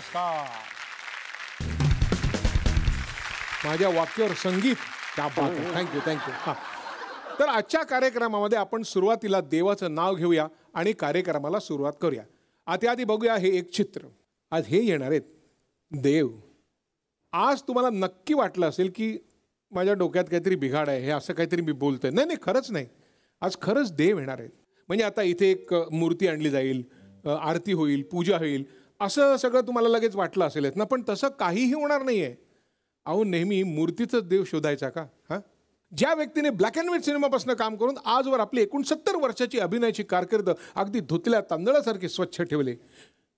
नमस्कार. माझ्या वाक्यावर संगीत त्या बात. Thank you thank you. हां, तर आजच्या कार्यक्रमामध्ये आपण सुरुवातीला देवाचं नाव घेऊया आणि कार्यक्रमाला सुरुवात करूया. आधी बघूया हे एक चित्र. आज हे येणार आहेत देव. आज तुम्हाला नक्की वाटलं असेल की माझ्या डोक्यात काहीतरी बिघाड आहे, हे असं काहीतरी मी बोलतोय. नाही, खरंच नाही. आज खरंच देव येणार आहेत. म्हणजे आता इथे एक मूर्ती आणली जाईल, आरती होईल, पूजा होईल, असं सगळं तुम्हाला लगेच वाटलं असेलच ना. पण तसं काहीही होणार नाही आहे. अहो, नेहमी मूर्तीचाच देव शोधायचा का? हां, ज्या व्यक्तीने ब्लॅक अँड व्हाईट सिनेमापासून काम करून आजवर आपली 69 वर्षाची अभिनयाची कारकीर्द अगदी धुतल्या तांदळासारखी स्वच्छ ठेवले,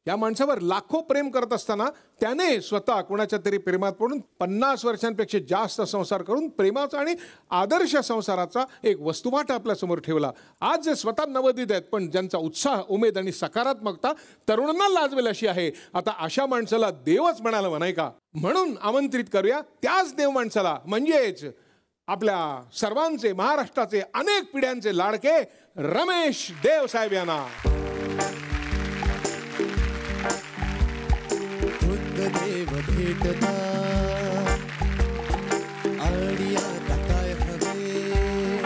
या माणसावर लाखो प्रेम करत असताना त्याने स्वतः कोणाच्या तरी प्रेमात पडून 50 वर्षांपेक्षा जास्त संसार करून प्रेमाचा आणि आदर्श संसाराचा एक वस्तुवाट आपल्यासमोर ठेवला. आज जे स्वतः नवोदित आहेत पण ज्यांचा उत्साह, उमेद आणि सकारात्मकता तरुणांना लाजवेल अशी आहे, आता अशा माणसाला देवच म्हणायला म्हणाय का? म्हणून आमंत्रित करूया त्याच देव माणसाला, म्हणजेच आपल्या सर्वांचे, महाराष्ट्राचे अनेक पिढ्यांचे लाडके रमेश देव साहेब यांना. देव भेटता आणि आता काय हवे,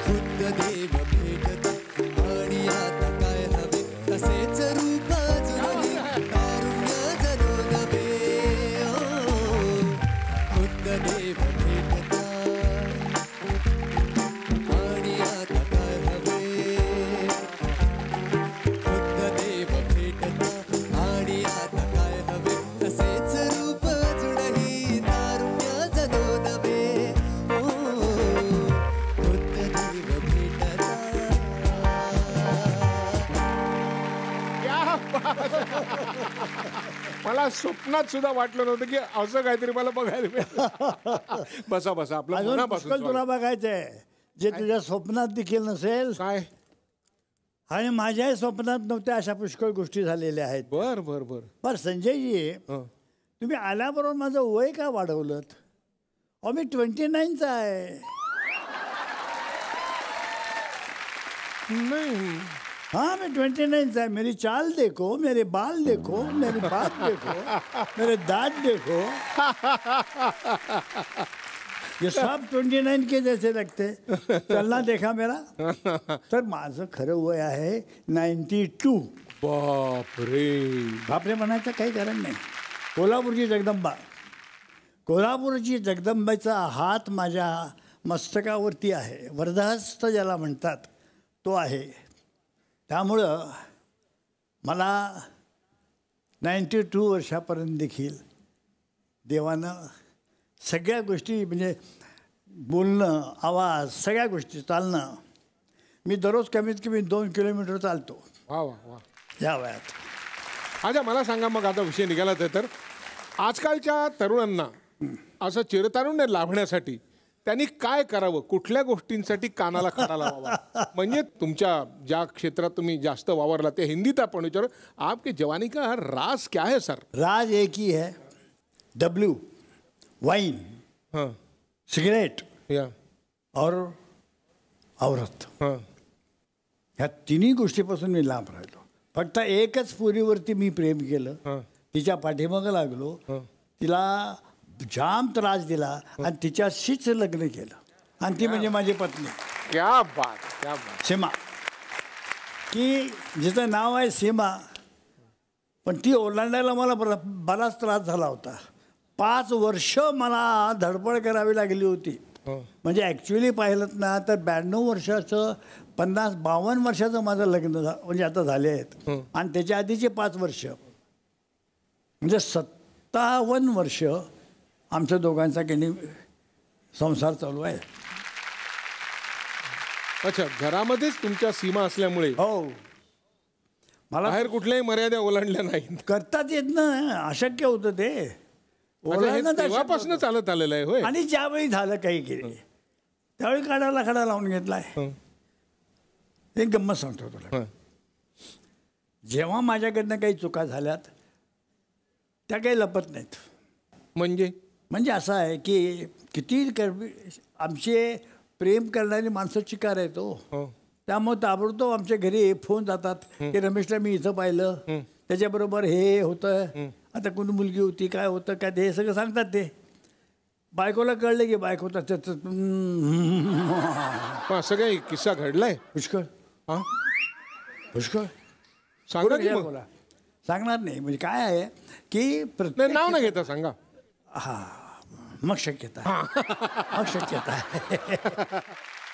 खुद्द देव भेटता आणि आता काय हवे, तसेच रूप जुळले कारुण्य जणू नवे. खुद्द देव भेटता आणि आता काय हवे, खुद्द देव भेटता आणि आता तसेच रूप जुळही तारुण्य जणू नवे. खुद्द देव भेटता. मला स्वप्नात सुद्धा वाटलं नव्हतं की असं काहीतरी मला बघायला मिळेल. बसा बसा. आपलं मनापासून तुला बघायचंय जे तुझ्या स्वप्नात देखील नसेल. काय? आणि माझ्याही स्वप्नात नव्हत्या अशा पुष्कळ गोष्टी झालेल्या आहेत. बर बर बर. पर संजयजी, तुम्ही आल्याबरोबर माझं वय का वाढवलं? अहो, मी 29चा आहे. नाही, हाँ, मैं 29 है. मेरी चाल देखो, मेरे बाल देखो, मेरी बात देखो, मेरे दांत देखो, ये सब 29 के जैसे लगते. चलना देखा मेरा. तर माझं खरं वय आहे 92. बापरे. बापरे म्हणायचं काही कारण नाही. कोल्हापूरची जगदंबेचा हात माझ्या मस्तकावरती आहे. वरदहस्त ज्याला म्हणतात तो आहे. त्यामुळं मला 92 वर्षापर्यंत देखील देवानं सगळ्या गोष्टी, म्हणजे बोलणं, आवाज, सगळ्या गोष्टी, चालणं, मी दररोज कमीत कमी 2 किलोमीटर चालतो. वा वा वा. या वयात. अच्छा, मला सांगा मग, आता विषय निघालाच आहे तर आजकालच्या तरुणांना असं चिरतारुण्य लाभण्यासाठी त्यांनी काय करावं? कुठल्या गोष्टींसाठी कानाला खडा लावावा? म्हणजे तुमच्या ज्या क्षेत्रात तुम्ही जास्त वावरला ते हिंदीत आपण विचारू, आपके जवानी का राज क्या है सर? राज एक ही है, डब्ल्यू, वाइन, हाँ, सिगरेट या और औरत. हाँ. ह्या तिन्ही गोष्टीपासून मी लांब राहिलो. फक्त एकच पुरीवरती मी प्रेम केलं, तिच्या पाठीमागं लागलो, तिला जाम त्रास दिला आणि तिच्याशीच लग्न केलं. आणि ती म्हणजे माझी पत्नी. क्या बात, क्या बात. सीमा, की जिचं नाव आहे सीमा, पण ती ओलांडायला मला बराच त्रास झाला होता. 5 वर्ष मला धडपड करावी लागली होती. म्हणजे ॲक्च्युली पाहिलं ना तर 92 वर्षाचं 52 वर्षाचं माझं लग्न म्हणजे आता झाले आहेत. आणि त्याच्या आधीचे 5 वर्ष म्हणजे 57 वर्ष आमच्या दोघांचा काही संसार चालू आहे. अच्छा, घरामध्येच तुमच्या सीमा असल्यामुळे हो, मला बाहेर कुठल्याही मर्यादा ओलांडल्या नाहीत. करताच येत ना, अशक्य होतं ते. तेव्हापासून चालत आलेलं आहे. होय. आणि ज्यावेळी झालं काही केली त्यावेळी काढायला खडा लावून घेतलाय. एक गंमत सांगतो तुला. जेव्हा माझ्याकडनं काही चुका झाल्यात त्या काही लपत नाहीत. म्हणजे असं आहे की किती आमचे प्रेम करणारी माणसं चिकार आहेत. त्यामुळे ताबडतोब आमच्या घरी फोन जातात की रमेशला मी इथं पाहिलं, त्याच्याबरोबर हे होतं, आता कोणी मुलगी होती, काय होतं काय, ते हे सगळं सांगतात. ते बायकोला कळलं की बायको त्याचं पण असं काही किस्सा घडलाय? पुष्कळ हा, पुष्कळ सांगा की मग. बोला. सांगणार नाही, म्हणजे काय आहे की नाही, प्रत्येक नाव नाही घेता, सांगा. मग शक्यता मग शक्यता आहे.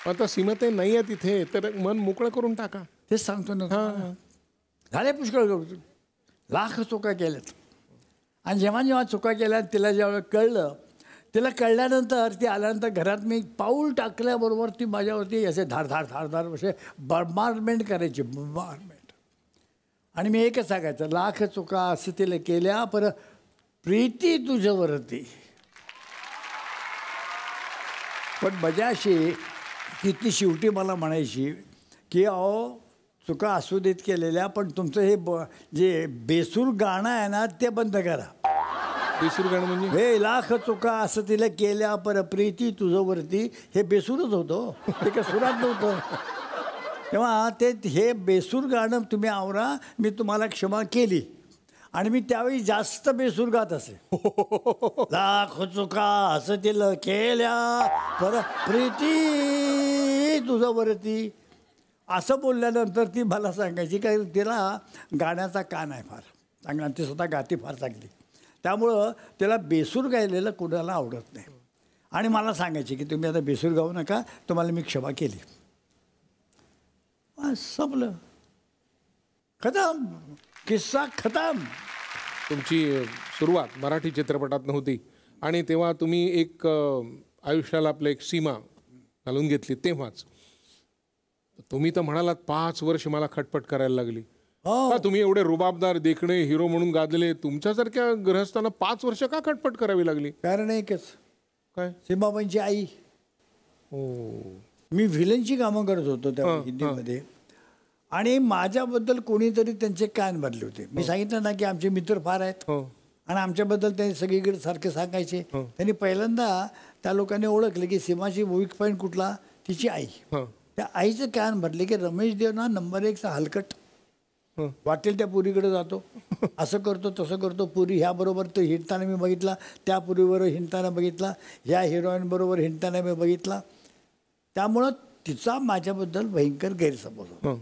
आता सीमाताई नाही आहे तिथे, तर मन मोकळं करून टाका. तेच सांगतो ना तुम्हाला. झाले पुष्कळ करू, लाख चुका केल्यात. आणि जेव्हा जेव्हा चुका केल्या तिला जेव्हा कळलं, तिला कळल्यानंतर ती आल्यानंतर घरात मी पाऊल टाकल्याबरोबर ती माझ्यावरती असे धाड धाड धाड धाड असे बंबारमेंट करायची, बंबारमेंट. आणि मी एकच सांगायचं, लाख चुका असं तिला केल्या, पर प्रीती तुझ्यावरती. पण मजा अशी की ती शेवटी मला म्हणायची की अहो चुका असू देत केलेल्या, पण तुमचं हे जे बेसूर गाणं आहे ना ते बंद करा. बेसूर गाणं म्हणजे? हे लाख चुका असं तिला केल्या पर प्रीती तुझ्यावरती, हे बेसूरच होतं, ते काय सुरात नव्हतं. तेव्हा ते हे बेसूर गाणं तुम्ही आवरा, मी तुम्हाला क्षमा केली. आणि मी त्यावेळी जास्त बेसूर गात असे. लाख चुका असं तिला केल्या पर प्रीती तुझ्यावरती, असं बोलल्यानंतर ती मला सांगायची काय तिला गाण्याचा कान आहे फार चांगला, ती स्वतः गाती फार चांगली. त्यामुळं त्याला बेसूर गायलेलं कुणाला आवडत नाही. आणि मला सांगायची की तुम्ही आता बेसूर गाऊ नका, तुम्हाला मी क्षमा केली. संपलं, खतम, किस्सा खतम. तुमची सुरुवात मराठी चित्रपटात नव्हती आणि तेव्हा तुम्ही एक आयुष्याला आपलं एक सीमा घालून घेतली. तेव्हाच तुम्ही तर म्हणालात 5 वर्ष मला खटपट करायला लागली. का तुम्ही एवढे रुबाबदार देखणे हिरो म्हणून गाजले, तुमच्यासारख्या गृहस्थांना 5 वर्ष का खटपट करावी लागली? कारण एकच, काय? सीमाबाईंची आई. हो, मी व्हिलनची कामं करत होतो त्या हिंदीमध्ये, आणि माझ्याबद्दल कोणीतरी त्यांचे कान भरले होते. मी सांगितलं ना की आमचे मित्र फार आहेत आणि आमच्याबद्दल त्यांनी सगळीकडे सारखे सांगायचे. त्यांनी पहिल्यांदा त्या लोकांनी ओळखले की सीमाची वीक पॉईंट कुठला, तिची आई. त्या आईचं कान भरले की रमेश देव ना नंबर 1चा हलकट, वाटेल त्या पुरीकडे जातो, असं करतो तसं करतो. पुरी ह्याबरोबर तो हिंडताना मी बघितला, त्या पुरीबरोबर हिंडताना बघितला, ह्या हिरोईन बरोबर हिंडताना मी बघितला. त्यामुळं तिचा माझ्याबद्दल भयंकर गैरसमज होता.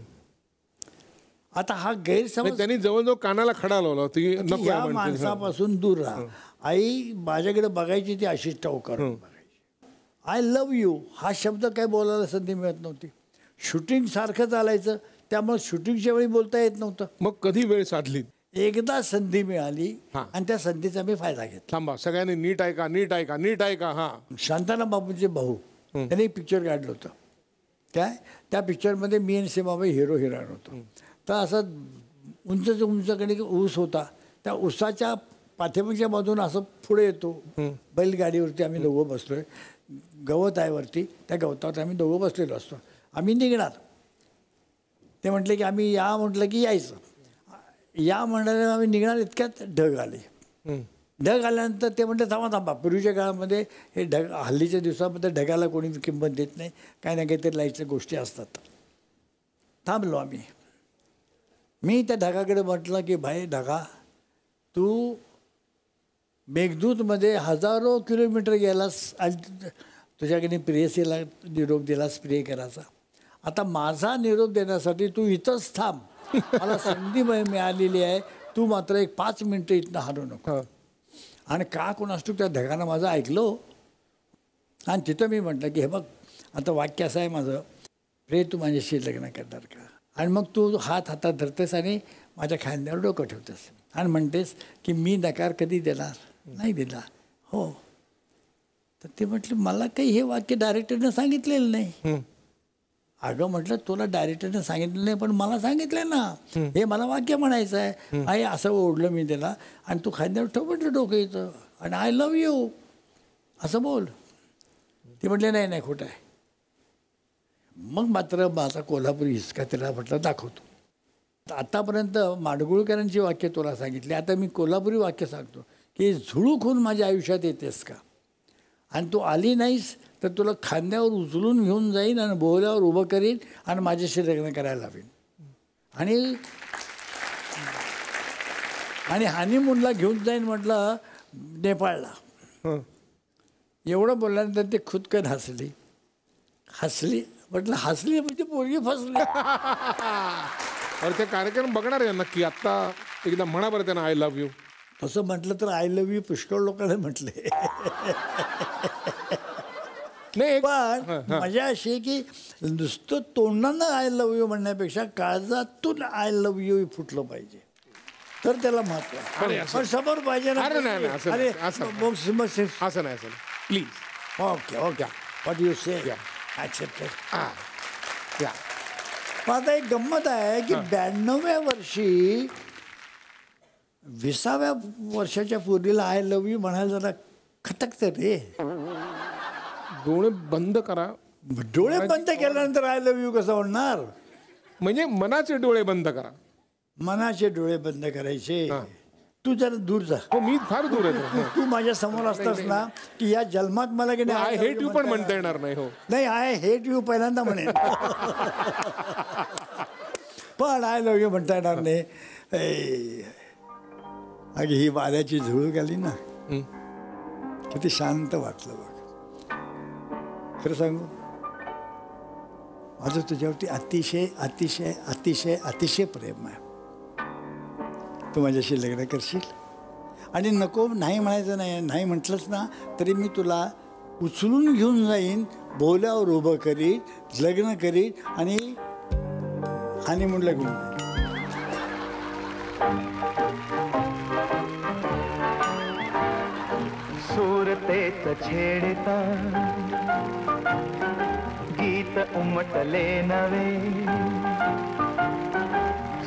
आता हा गैरसमज त्यांनी जवळजवळ कानाला खडा लावला ती या माणसापासून दूर राहा. आई माझ्याकडे बघायची ती अशीच टवकार बघायची. आय लव्ह यू हा शब्द काय बोलायला संधी मिळत नव्हती. शूटिंग सारखं चालायचं, त्यामुळे शूटिंगच्या वेळी बोलता येत नव्हतं. मग कधी वेळ साधली? एकदा संधी मिळाली आणि त्या संधीचा मी फायदा घेतला. थांबा, सगळ्यांनी नीट ऐका, नीट ऐका, नीट ऐका. हा, शांताराम बापूंचे भाऊ त्यांनी एक पिक्चर काढलं होतं. काय त्या पिक्चरमध्ये मी आणि सीमाबाई हिरो हिरोईन होतो. तर असं उंचकडे ऊस होता, त्या ऊसाच्या पाठीमागच्या बाजून असं पुढे येतो बैलगाडीवरती. आम्ही दोघं बसलोय, गवत आहे वरती, त्या गवतावर आम्ही दोघं बसलेलो असतो. आम्ही निघणार, ते म्हटले की आम्ही या, म्हटलं की यायचं. या म्हणणारे आम्ही निघणार, इतक्यात ढग आले. ढग आल्यानंतर ते म्हटलं थांबा थांबा. पूर्वीच्या काळामध्ये हे ढग, हल्लीच्या दिवसामध्ये ढगाला कोणी किंमत देत नाही, काही ना काहीतरी लाईटच्या गोष्टी असतात. थांबलो आम्ही. मी त्या ढगाकडे म्हटलं की भाई ढगा, तू मेघदूतमध्ये हजारो किलोमीटर गेलास आणि तुझ्याकडे प्रेयसीला निरोप दिलास प्रिय करायचा. आता माझा निरोप देण्यासाठी तू इथंच थांब, मला संधी मिळालेली आहे, तू मात्र एक 5 मिनटं इथनं हलू नको. आणि का कोणास तू त्या ढगानं माझं ऐकलं. आणि तिथं मी म्हटलं की हे बघ, आता वाक्य असं आहे माझं, प्रिय तू माझ्याशी लग्न करणार का? आणि मग तू हातात धरतेस आणि माझ्या खांद्यावर डोकं ठेवतेस आणि म्हणतेस की मी नकार कधी देणार नाही दिला. हो. तर ते म्हटलं मला काही हे वाक्य डायरेक्टरनं सांगितलेलं नाही. अगं म्हटलं तुला डायरेक्टरनं सांगितलं नाही, पण मला सांगितलं ना, हे मला वाक्य म्हणायचं आहे. आई असं ओढलं मी त्याला आणि तू खांद्यावर ठेव म्हटलं डोकं येतं आणि आय लव्ह यू असं बोल. ते म्हटले नाही नाही खोटं आहे. मग मात्र माझा कोल्हापुरी हिसका त्याला म्हटलं दाखवतो. आतापर्यंत माडगुळकरांची वाक्य तुला सांगितली, आता मी कोल्हापुरी वाक्य सांगतो की झुळूक होऊन माझ्या आयुष्यात येतेस का, आणि तू आली नाहीस तर तुला खांद्यावर उचलून घेऊन जाईन आणि बोहल्यावर उभं करीन आणि माझ्याशी लग्न करायला लावीन. आणि आणि हनीमूनला घेऊन जाईन म्हटलं नेपाळला. हं. एवढं बोलल्यानंतर ते खुदकन हसली म्हटलं हसली म्हणजे पोरगी फसली. अरे ते कार्यक्रम बघणार आहे नक्की. आत्ता एकदा म्हणा बरं त्यांना आय लव्ह यू. तसं म्हटलं तर आय लव्ह यू पुष्कळ लोकांना म्हटले. नाही पण मजा अशी आहे की नुसतं तोंडानं आय लव्ह यू म्हणण्यापेक्षा काळजातून आय लव्ह यू फुटलं पाहिजे तर त्याला महत्व आहे. पण समोर पाहिजे ना. अरे नाही, असं नाही, असं असं असं नाही please. Okay okay what you say accepted. आता एक गंमत आहे की 92व्या वर्षी 20व्या वर्षाच्या पूर्वीला आय लव्ह यू म्हणायला जरा खटकतं रे. डोळे बंद करा. डोळे बंद केल्यानंतर आय लव्ह यू कसं म्हणणार. म्हणजे मनाचे डोळे बंद करा. मनाचे डोळे बंद करायचे. तू जरा दूर जा. हो मी फार दूर आहे. तू माझ्या समोर असतास ना की या जन्मात मला की आय हेट यू पण म्हणता येणार नाही. हो नाही आय हेट यू पहिल्यांदा म्हणेन पण आय लव्ह यू म्हणता येणार नाही. अगे ही वाऱ्याची झुळूक आली ना किती शांत वाटलं बघ. खरं सांगू माझं तुझ्यावरती अतिशय अतिशय अतिशय अतिशय प्रेम आहे. तू माझ्याशी लग्न करशील. आणि नको नाही म्हणायचं नाही. नाही म्हटलंच ना तरी मी तुला उचलून घेऊन जाईन बोल्यावर उभं करीन लग्न करीन आणि हनीमूनला घेऊन जाईन. सूरतेच छेडता गीत उमटले नवे.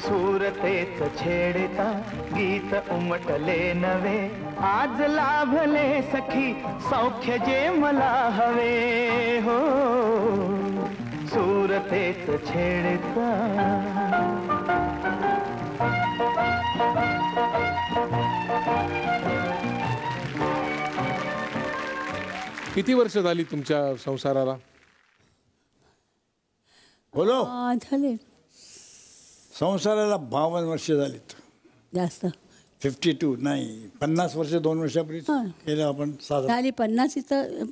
सूरतेच छेडता गीत उमटले नवे. आज लाभले सखी सौख्य जे मला हवे. हो सूरतेच छेडता. किती वर्ष झाली तुमच्या संसाराला. बोलो झाले संसाराला 52 वर्ष झालीत. जास्त 52 नाही 50 वर्ष 2 वर्षापूर्वी केलं आपण साधारण. झाली 50.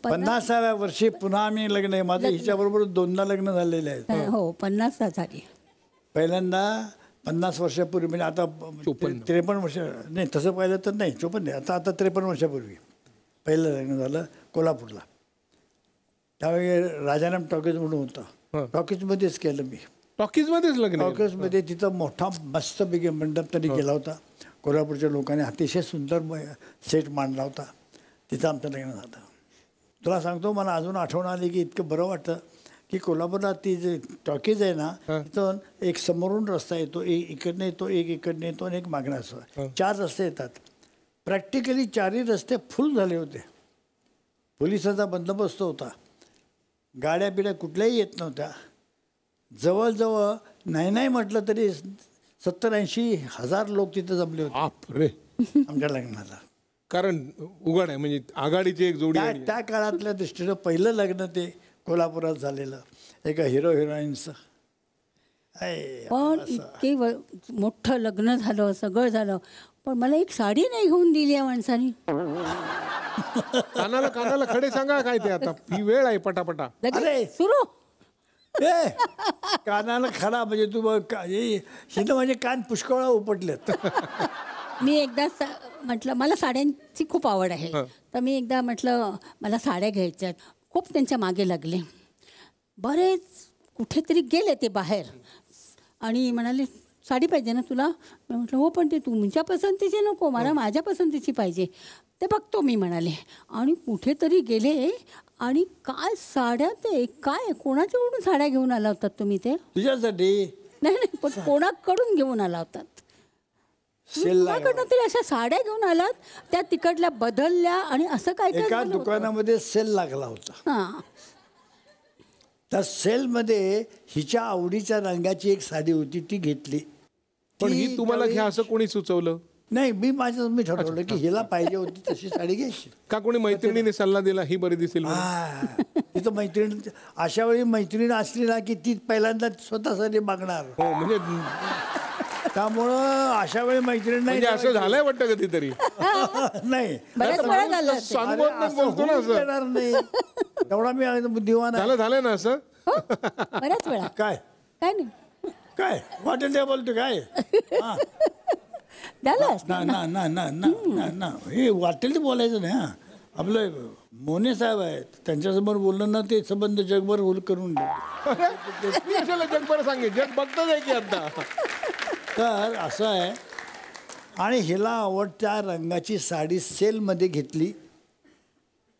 50व्या वर्षी पुन्हा आम्ही लग्न आहे माझं हिच्याबरोबर 2दा लग्न झालेले आहेत. हो 50 झाली. पहिल्यांदा 50 वर्षापूर्वी म्हणजे आता 53 वर्ष नाही तसं पाहिलं तर नाही 54 नाही आता 53 वर्षापूर्वी पहिलं लग्न झालं कोल्हापूरला. त्यावेळी राजाराम टॉकीज म्हणून होता. टॉकीजमध्येच केलं मी. टॉकीजमध्येच लग्न. टॉकीजमध्ये तिथं मोठा मस्तपैकी मंडप तरी केला होता. कोल्हापूरच्या लोकांनी अतिशय सुंदर सेट मांडला होता. तिथं आमचं लग्न झालं. तुला सांगतो मला अजून आठवण आली की इतकं बरं वाटतं की कोल्हापूरला ती जे टॉकीज आहे ना तिथं एक समोरून रस्ता येतो एक इकडनं येतो एक इकडनं येतो आणि एक मागणं असं 4 रस्ते येतात. प्रॅक्टिकली 4ही रस्ते फुल झाले होते. पोलिसाचा बंदोबस्त होता. गाड्या बिड्या कुठल्याही येत नव्हत्या. जवळजवळ नाही म्हटलं तरी 70-80 हजार लोक तिथं जमले होते. बापरे. आमच्या लग्नाला. कारण उघड आहे म्हणजे आघाडीची एक जोडी. त्या काळातल्या दृष्टीनं पहिलं लग्न ते कोल्हापुरात झालेलं एका हिरो हिरोईनचं. पण इतके मोठं लग्न झालं सगळं झालं पण मला एक साडी नाही घेऊन दिली या माणसाने. कानाला खडे सांगा काय ते आता ही वेळ आहे पटापटा. अरे सुरू कानाला खडा म्हणजे तू हिनं म्हणजे कान पुष्कळ उपटलेत. मी एकदा म्हटलं मला साड्यांची खूप आवड आहे तर मी एकदा म्हटलं मला साड्या घ्यायच्या आहेत. खूप त्यांच्या मागे लागले. बरेच कुठेतरी गेले ते बाहेर आणि म्हणाले साडी पाहिजे ना तुला. मी म्हटलं हो पण ते तुमच्या पसंतीची नको मला माझ्या पसंतीची पाहिजे. ते बघतो मी म्हणाले आणि कुठेतरी गेले आणि काय साड्या ते काय कोणाच्याकडून साड्या घेऊन आला होतात तुम्ही. ते तुझ्यासाठी नाही पण कोणाकडून घेऊन आला होतात. कोणाकडनं तरी अशा साड्या घेऊन आलात त्या तिकडल्या बदलल्या आणि असं काय काय एका दुकानामध्ये सेल लागला होता. हां त्या सेलमध्ये हिच्या आवडीच्या रंगाची एक साडी होती ती घेतली. पण ही तुम्हाला घ्या असं कोणी सुचवलं नाही. मी ठरवलं की हिला पाहिजे होती तशी साडी घ्यायची. का कोणी मैत्रिणीने सल्ला दिला ही बरी दिसेल. तिथं मैत्रीण अशा वेळी मैत्रीण असली ना की ती पहिल्यांदा स्वतःसाठी मागणार. हो म्हणजे त्यामुळं अशा वेळी मैत्रीण नाही म्हणजे असं झालंय वाटतं कधीतरी. नाही बऱ्याच वेळा झालं असेल. सांगून बोलतो ना होऊच असं. देणार नाही तेवढा मी बुद्धिवान आहे. झालंय ना असं. हो, बऱ्याच वेळा. काय काय नाही काय वाटेल ते बोलतो काय हा. झालं असतं. ना ना ना ना ना ना ना हे वाटेल ते बोलायचं नाही हा. आपलं मोने साहेब आहेत त्यांच्यासमोर बोललं ना ते संबंध जगभर करून दे. मी कशाला जगभर सांगेन, जग बघतच आहे की आता. तर असं आहे. आणि हिला आवडत्या रंगाची साडी सेलमध्ये घेतली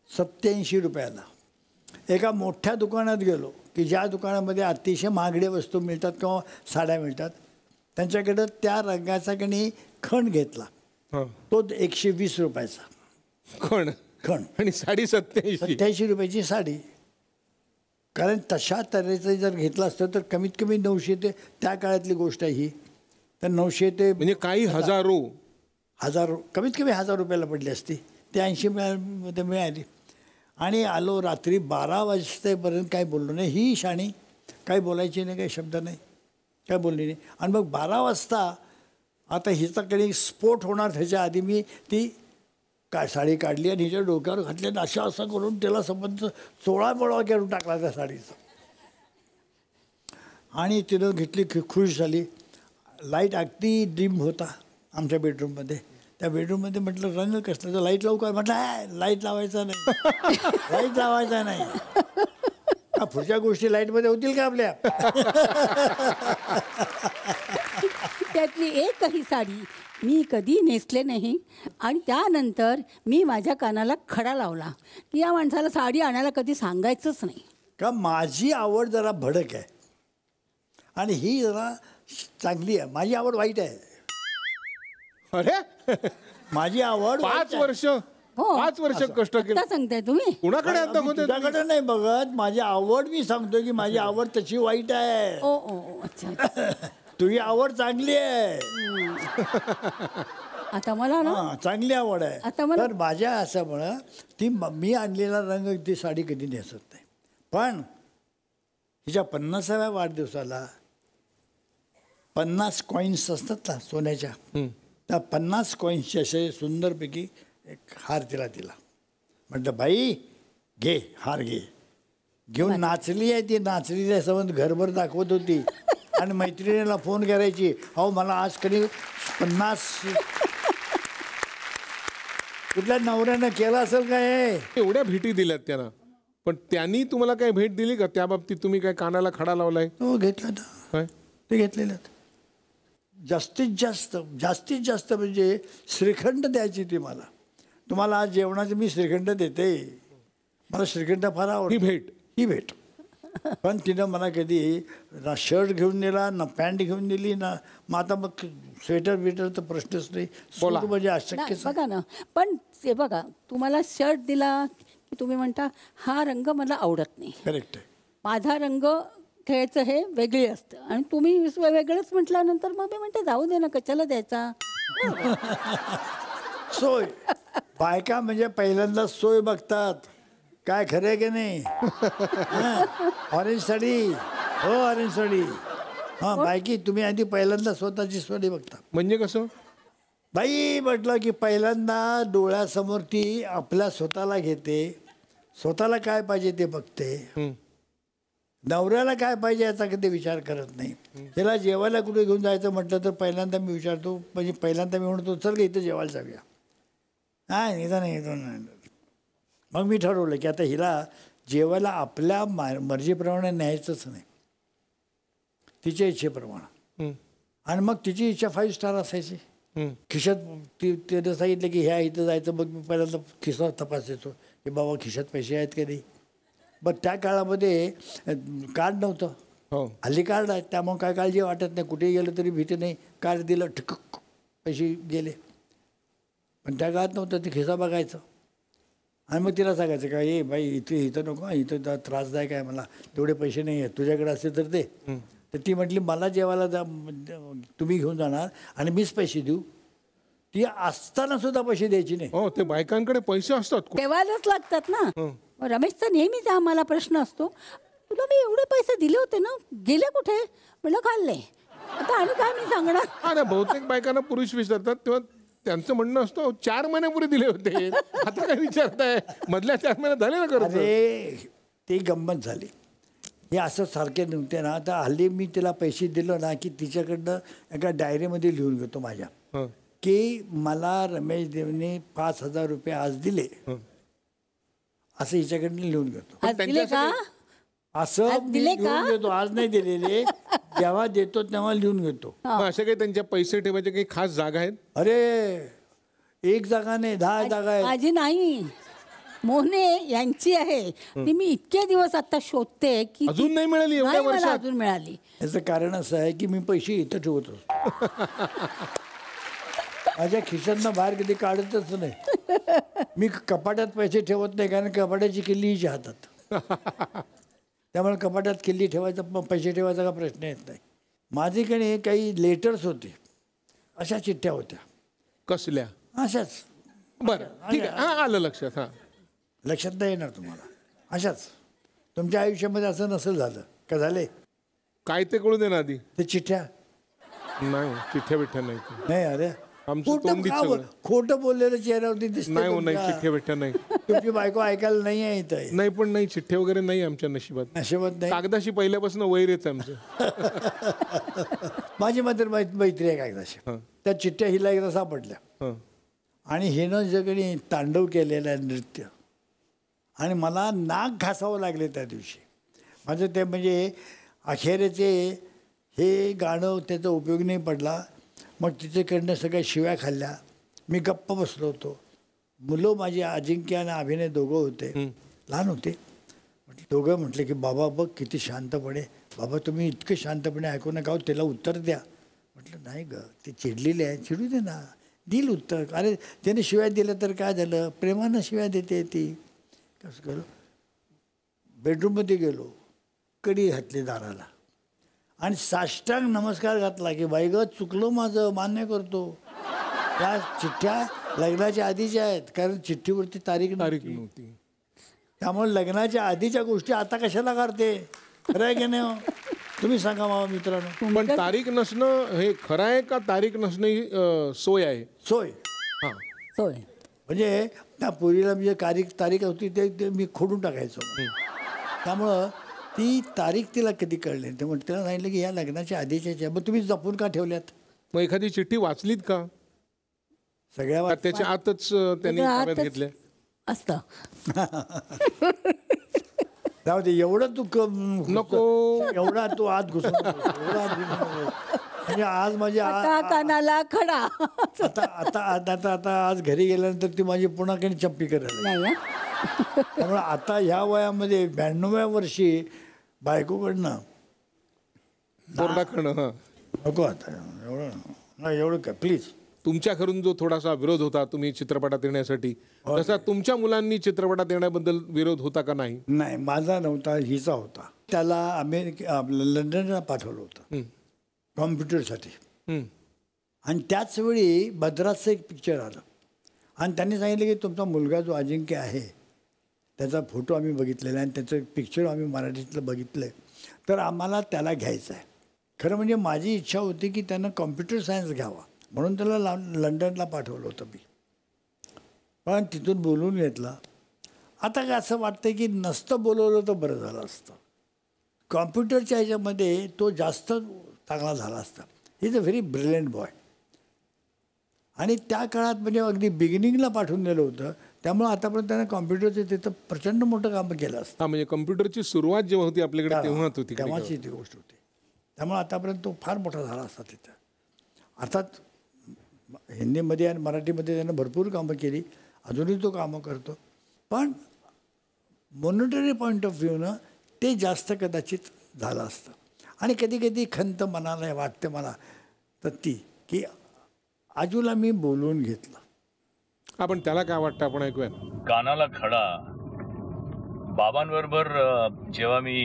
87 रुपयाला. एका मोठ्या दुकानात गेलो की ज्या दुकानामध्ये अतिशय महागड्या वस्तू मिळतात किंवा साड्या मिळतात त्यांच्याकडं त्या रंगाचा कणी खण घेतला. हं. तो 120 रुपयाचा कोण खण. आणि साडी 87. 87 रुपयाची साडी. कारण तशा तऱ्हेचं जर घेतलं असतं तर कमीत कमी 900 ते त्या काळातली गोष्ट आहे ही. तर 900 ते म्हणजे काही हजारो. कमीत कमी 1000 रुपयाला पडली असती. ते 80 मध्ये मिळाली. आणि आलो रात्री 12 वाजतेपर्यंत काही बोललो नाही. ही शाणी काही बोलायची नाही, काही शब्द नाही, काय बोलली नाही. आणि मग 12 वाजता आता हिचा काही स्फोट होणार त्याच्या आधी मी ती काय साडी काढली आणि हिच्या डोक्यावर घातली आणि असं करून त्याला संबंध 16 बोळा करून टाकला त्या साडीचा. आणि तिनं घेतली खुश झाली. लाईट अगदी डिम होता आमच्या बेडरूममध्ये. त्या बेडरूममध्ये म्हटलं रंग कसला तर लाईट लावू का म्हटलं लाईट लावायचा नाही लाईट लावायचा नाही. पुढच्या गोष्टी लाईटमध्ये होतील का आपल्या. त्यातली एकही साडी मी कधी नेसले नाही. आणि त्यानंतर मी माझ्या कानाला खडा लावला की या माणसाला साडी आणायला कधी सांगायचंच नाही. का माझी आवड जरा भडक आहे आणि ही जरा चांगली आहे. माझी आवड वाईट आहे. अरे माझी आवड 5 वर्ष हो. 5 वर्ष कष्ट केलं. आता सांगताय तुम्ही. कुणाकडे आता होते तुम्ही? तुझ्याकडे नाही बघत. माझी आवड मी सांगतो की माझी आवड तशी वाईट आहे. ओ ओ ओ, अच्छा. तुझी आवड चांगली आहे. आता मला ना हा चांगली आवड आहे. आता मला- तर माझ्या असं म्हणा ती मी आणलेला रंग ती साडी कधी नेसत नाही. पण हिच्या 50व्या वाढदिवसाला 50 कॉईन्स असतात ना सोन्याच्या त्या 50 कॉईन्सचे असे सुंदरपैकी एक हार तिला दिला. म्हटलं बाई घे हार घे. घेऊन नाचली आहे ती. नाचलेल्या संबंध घरभर दाखवत होती. आणि मैत्रिणीला फोन करायची अहो मला आज कधी 50 कुठल्या नवऱ्यानं केलं असेल काय. एवढ्या भेटी दिल्यात त्यांना, पण त्यांनी तुम्हाला काही भेट दिली का त्या बाबतीत? तुम्ही काय कानाला खडा लावलाय? हो घेतलं ना काय ते घेतलेलं. जास्तीत जास्त म्हणजे श्रीखंड द्यायची ती मला. तुम्हाला आज जेवणाचं मी श्रीखंड देते. मला श्रीखंड फार आवडतं. ही भेट. पण तिनं मला कधी ना शर्ट घेऊन दिला ना पॅन्ट घेऊन दिली ना. मग आता मग स्वेटर बिटर तर प्रश्नच नाही. बोला. सूट म्हणजे ना, अशक्यच. बघा ना. पण ते बघा तुम्हाला शर्ट दिला की तुम्ही म्हणता हा रंग मला आवडत नाही. करेक्ट आहे. माझा रंग खेळचं हे वेगळे असतं आणि तुम्ही वेगळंच म्हटल्यानंतर मग मी म्हणते जाऊ दे ना कशाला द्यायचा. सोय बायका म्हणजे पहिल्यांदा सोय बघतात. काय खरं आहे की नाही. ऑरेंज साडी हो ऑरेंज साडी. हां बायकी तुम्ही आधी पहिल्यांदा स्वतःची सोय बघता. म्हणजे कसं? बाई म्हटलं की पहिल्यांदा डोळ्यासमोर ती आपल्या स्वतःला घेते. स्वतःला काय पाहिजे ते बघते. नवऱ्याला काय पाहिजे याचा कधी विचार करत नाही. त्याला जेवायला कुठे घेऊन जायचं म्हटलं तर पहिल्यांदा मी विचारतो. म्हणजे पहिल्यांदा मी म्हणतो चल का इथं जेवायला जाऊया. नाही इथं नाही इथं नाही. मग मी ठरवलं की आता हिला जेवायला आपल्या मर्जीप्रमाणे न्यायचंच नाही. तिच्या इच्छेप्रमाणे. आणि मग तिची इच्छा 5 स्टार असायची. खिशात त्यानं सांगितलं की ह्या इथं जायचं. मग मी पहिल्यांदा खिसा तपासायचो की बाबा खिशात पैसे आहेत का नाही. बरं त्या काळामध्ये कार्ड नव्हतं. हो हल्ली कार्ड आहे त्यामुळे काय काळजी वाटत नाही. कुठेही गेलं तरी भीती नाही. कार्ड दिलं ठिक पैसे गेले. पण त्या काळात नव्हतं. ते खिसा बघायचं आणि मग तिला सांगायचं का ए बाई इथं नको इथं त्रासदायक आहे मला तेवढे पैसे नाही आहेत तुझ्याकडे असते तर दे. तर ती म्हटली मला जेवायला तुम्ही घेऊन जाणार आणि मीच पैसे देऊ. ती असताना सुद्धा पैसे द्यायची नाही. हो ते बायकांकडे पैसे असतात. ठेवायलाच लागतात ना. रमेशचा नेहमीच आम्हाला प्रश्न असतो तुला मी एवढे पैसे दिले होते ना गेले कुठे. म्हणलं खाल्ले. आता आणि काय मी सांगणार. हा नाही, बहुतेक बायकांना पुरुष विचारतात तेव्हा त्यांचं म्हणणं असतं 4 महिन्यापूर्वी दिले होते, आता काय विचारताय, मधल्या 4 महिन्यात झाले ना खरं. अरे ती गंमत झाली. हे असं सारखे नव्हते ना. आता हल्ली मी तिला पैसे दिलो ना की तिच्याकडनं एका डायरीमध्ये लिहून घेतो माझ्या हं. की मला रमेश देवने 5,000 रुपये आज दिले, असं हिच्याकडनं लिहून घेतो. आज दिले का? असं आज मी दिले लिहून का? घेतो. आज नाही दिलेले, जेव्हा देतो तेव्हा लिहून घेतो. मग अशा काही त्यांच्या पैसे ठेवायच्या काही खास जागा आहेत? अरे 1 जागा नाही, 10 जागा आहेत. माझी नाही, मोहने यांची आहे. ती मी इतके दिवस आता शोधते की अजून नाही मिळाली एवढ्या नाही मला वर्षात? अजून मिळाली. याचं कारण असं आहे की मी पैसे इथं ठेवतो. माझ्या खिशातनं बाहेर कधी काढतच नाही. मी कपाटात पैसे ठेवत नाही, कारण कपाटाची किल्ली हिच्या हातात. त्यामुळे कपाटात किल्ली ठेवायचा, पैसे ठेवायचा का प्रश्न येत नाही. माझ्याकडे काही लेटर्स होते, अशा चिठ्ठ्या होत्या. कसल्या? अशाच. बरं ठीक आहे, हा आलं लक्षात. हा लक्षात नाही येणार तुम्हाला. अशाच. तुमच्या आयुष्यामध्ये असं नसेल झालं का? झाले काय ते कळू दे ना आधी. ते चिठ्ठ्या नाही, चिठ्ठ्या बिठ्ठ्या नाही. नाही. अरे आमचं खोटं तोंडीच का सगळं. खोटं बोललेलं चेहऱ्यावरती दिसतं नाही हो, नाही, तुमच्या. चिठ्ठ्या बिठ्ठ्या नाही. तुमची बायको ऐकायला नाही आहे इथं. नाही, पण नाही, चिठ्ठे वगैरे नाही आमच्या नशिबात. नशिबात नाही. कागदाशी पहिल्यापासून वैरच आहे आमचं. माझी मात्र मैत्री आहे कागदाशी. हं. त्या चिठ्ठ्या हिला एकदा सापडल्या हं. आणि हिनं जगणी तांडव केलेलं आहे, नृत्य. आणि मला नाक घासावं लागले त्या दिवशी. माझं ते म्हणजे अखेरेचे हे गाणं त्याचा उपयोग नाही पडला. मग तिच्याकडनं सगळ्या शिव्या खाल्ल्या. मी गप्प बसलो होतो. मुलं माझी अजिंक्य आणि अभिनय दोघं होते, लहान होते. दोघं म्हटले की बाबा बघ किती शांतपणे, बाबा तुम्ही इतकं शांतपणे ऐकू नका, हो त्याला उत्तर द्या. म्हटलं नाही ग, ते चिडलेले आहे, चिडू दे ना, देईल उत्तर. अरे त्याने शिव्या दिल्या तर काय झालं, प्रेमानं शिव्या देते ती. कसं गेलो, बेडरूममध्ये गेलो, कडी घातली दाराला आणि साष्टांग नमस्कार घातला की बाई ग चुकलं माझं, मान्य करतो. त्या चिठ्ठ्या लग्नाच्या आधीच्या आहेत, कारण चिठ्ठीवरती तारीख नव्हती. त्यामुळे लग्नाच्या आधीच्या गोष्टी आता कशाला करते? खरं आहे की नाही हो? तुम्ही सांगा मामा मित्रांनो. पण तारीख नसणं हे खरं आहे का तारीख नसणं ही सोय आहे? सोय. हा, सोय. म्हणजे त्या पोरीला म्हणजे तारीख होती ते मी खोडून टाकायचो. त्यामुळं ती तारीख तिला कधी कळली ते म्हणते, तिला सांगितलं की या लग्नाच्या आधीच्या. मग तुम्ही जपून का ठेवल्यात? मग एखादी चिठ्ठी वाचलीत का? सगळ्या का त्याच्या आतच त्यांनी ताब्यात घेतल्या? असतं. जाऊ दे, एवढं तू नको. एवढा तू आत घुसून म्हणजे आज माझी आता कानाला खडा. आता आता आता आता आता आज घरी गेल्यानंतर ती माझी पुन्हा काही चंपी करायला. नाही हं? त्यामुळे आता ह्या वयामध्ये 92व्या वर्षी बायकोकडनं बोर्डा खाणं. हा, नको आता एवढं नाही, एवढं काय प्लीज. तुमच्या घरून जो थोडासा विरोध होता तुम्ही चित्रपटात येण्यासाठी, तसा तुमच्या मुलांनी चित्रपटात येण्याबद्दल विरोध होता का नाही? नाही, माझा नव्हता, हिचा होता. त्याला लंडनला पाठवलं होतं कॉम्प्युटरसाठी. आणि त्याच वेळी भद्राचं एक पिक्चर आलं आणि त्यांनी सांगितलं की तुमचा मुलगा जो अजिंक्य आहे त्याचा फोटो आम्ही बघितलेला आहे आणि त्याचं पिक्चर आम्ही मराठीतलं बघितलं आहे, तर आम्हाला त्याला घ्यायचं आहे. खरं म्हणजे माझी इच्छा होती की त्यानं कॉम्प्युटर सायन्स घ्यावा, म्हणून त्याला लंडनला पाठवलं होतं मी. पण तिथून बोलवून घेतला. आता काय असं वाटतं की नसतं बोलवलं तर बरं झालं असतं. कॉम्प्युटरच्या ह्याच्यामध्ये तो जास्त चांगला झाला असता. He is a very brilliant boy. आणि त्या काळात म्हणजे अगदी बिगिनिंगला पाठवून दिलं होतं. त्यामुळे आतापर्यंत त्यानं कॉम्प्युटरचं तिथं प्रचंड मोठं काम केलं असतं. हा, म्हणजे कॉम्प्युटरची सुरुवात जेव्हा होती आपल्याकडे तेव्हाच होती. तेव्हाची ती गोष्ट होती. त्यामुळे आतापर्यंत तो फार मोठा झाला असता तिथं. अर्थात हिंदीमध्ये आणि मराठीमध्ये त्यानं भरपूर कामं केली, अजूनही तो कामं करतो. पण मॉनिटरी पॉईंट ऑफ व्ह्यूनं ते जास्त कदाचित झालं असतं. आणि कधी कधी खंत मनाला वाटते मला तर ती की आजूला मी बोलवून घेतलं. आपण त्याला काय वाटतं आपण ऐकूया. कानाला खडा. बाबांबरोबर जेव्हा मी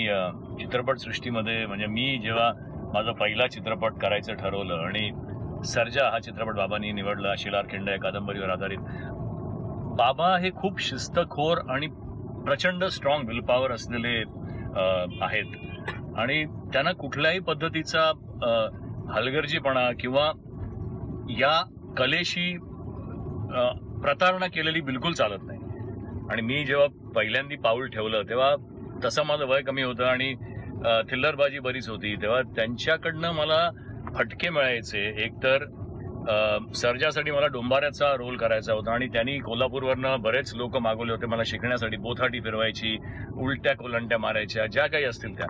चित्रपटसृष्टीमध्ये म्हणजे मी जेव्हा माझा पहिला चित्रपट करायचं ठरवलं आणि सर्जा हा चित्रपट बाबांनी निवडला, शिलार खिंड या कादंबरीवर आधारित. बाबा हे खूप शिस्तखोर आणि प्रचंड स्ट्रॉंग विल पॉवर असलेले आहेत आणि त्यांना कुठल्याही पद्धतीचा हलगर्जीपणा किंवा या कलेशी प्रतारणा केलेली बिलकुल चालत नाही. आणि मी जेव्हा पहिल्यांदा पाऊल ठेवलं तेव्हा तसं माझं वय कमी होतं आणि थिल्लरबाजी बरीच होती. तेव्हा त्यांच्याकडनं मला फटके मिळायचे. एकतर सर्जासाठी मला डोंबाऱ्याचा रोल करायचा होता आणि त्यांनी कोल्हापूरवरनं बरेच लोक मागवले होते मला शिकण्यासाठी. बोथाटी फिरवायची, उलट्या कोलंट्या मारायच्या, ज्या काही असतील त्या,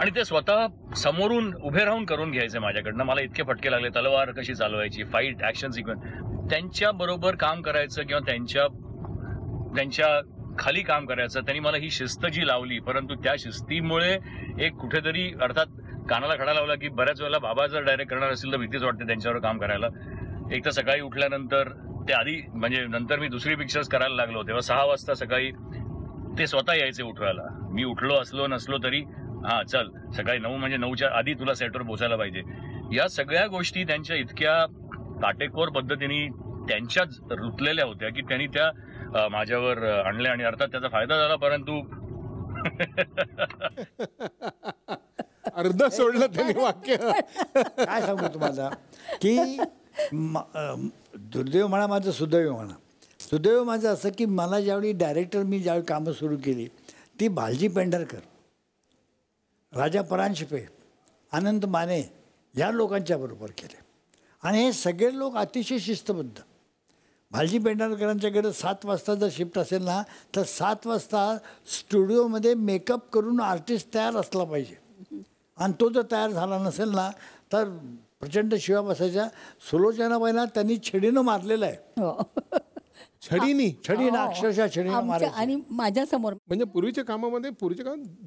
आणि ते स्वतः समोरून उभे राहून करून घ्यायचे माझ्याकडनं. मला इतके फटके लागले. तलवार कशी चालवायची, फाईट, ऍक्शन सिक्वेन्स, त्यांच्या बरोबर काम करायचं किंवा त्यांच्या खाली काम करायचं. त्यांनी मला ही शिस्त जी लावली, परंतु त्या शिस्तीमुळे एक कुठेतरी अर्थात कानाला खडा लावला की बऱ्याच वेळेला बाबा जर डायरेक्ट करणार असेल तर भीतीच वाटते त्यांच्यावर काम करायला. एक तर सकाळी उठल्यानंतर ते आधी म्हणजे नंतर मी दुसरी पिक्चर्स करायला लागलो तेव्हा 6 वाजता सकाळी ते स्वतः यायचे उठवायला. मी उठलो असलो नसलो तरी हा चल सकाळी 9 म्हणजे 9च्या आधी तुला सेटवर पोचायला पाहिजे. या सगळ्या गोष्टी त्यांच्या इतक्या काटेकोर पद्धतीने त्यांच्याच रुतलेल्या होत्या की त्यांनी त्या माझ्यावर आणल्या आणि अर्थात त्याचा फायदा झाला. परंतु अर्ध सोडलं त्यांनी वाक्य. काय सांगू तुम्हाला की दुर्दैव म्हणा माझं सुदैव म्हणा. सुदैव माझं असं की मला ज्यावेळी डायरेक्टर मी ज्यावेळी कामं सुरू केली ती भालजी पेंढारकर, राजा परांजपे, आनंद माने या लोकांच्या बरोबर केले. आणि हे सगळे लोक अतिशय शिस्तबद्ध. भालजी पेंढारकरांच्याकडे 7 वाजता जर शिफ्ट असेल ना तर 7 वाजता स्टुडिओमध्ये मेकअप करून आर्टिस्ट तयार असला पाहिजे. आणि तो जर तयार झाला नसेल ना तर प्रचंड शिवा बसायच्या. सुलोचनाबाईंना त्यांनी छडीनं मारलेलं आहे. छडीनं अक्षरशः छडीनं मारायचं. आणि माझ्या समोर म्हणजे पूर्वीच्या कामात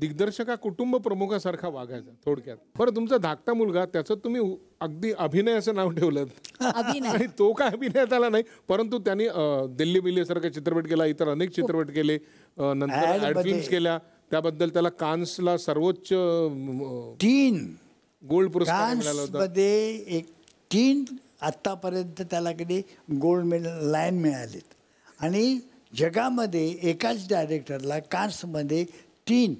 दिग्दर्शका कुटुंब प्रमुखासारखा वागायचा थोडक्यात. बरं, तुमचा धाकटा मुलगा त्याचं तुम्ही अगदी अभिनय असं नाव ठेवलं आणि तो काय अभिनयात आला नाही, परंतु त्यांनी दिल्ली बिल्ली सारखा चित्रपट केला, इतर अनेक चित्रपट केले, नंतर ऍड फिल्म्स केल्या. त्याबद्दल त्याला कान्सला सर्वोच्च 3 गोल्ड पुरस्कार मिळाला होता. 3 आत्तापर्यंत त्याला कधी गोल्ड मेडल लायन मिळालेत. आणि जगामध्ये एकाच डायरेक्टरला कान्समध्ये 3,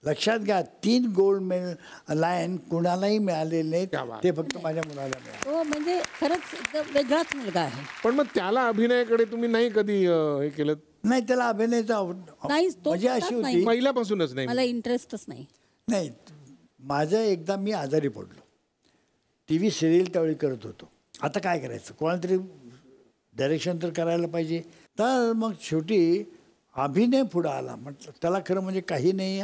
लक्षात घ्या, 3 गोल्ड मेडल लायन कुणालाही मिळालेले नाहीत. ते फक्त माझ्या मुलाला मिळाले. हो, म्हणजे खरंच एकदम वेगळाच मुलगा आहे. पण मग त्याला अभिनयाकडे तुम्ही नाही कधी हे केलं? नाही, त्याला अभिनयाचा म्हणजे अशी होती पहिल्यापासूनच नाही, मला इंटरेस्टच नाही. नाही, माझं एकदा मी आजारी पडलो. TV सिरियल त्यावेळी करत होतो. आता काय करायचं, कोणाला तरी डायरेक्शन तर करायला पाहिजे. तर मग शेवटी अभिनय पुढं आला. म्हटलं त्याला खरं म्हणजे काही नाही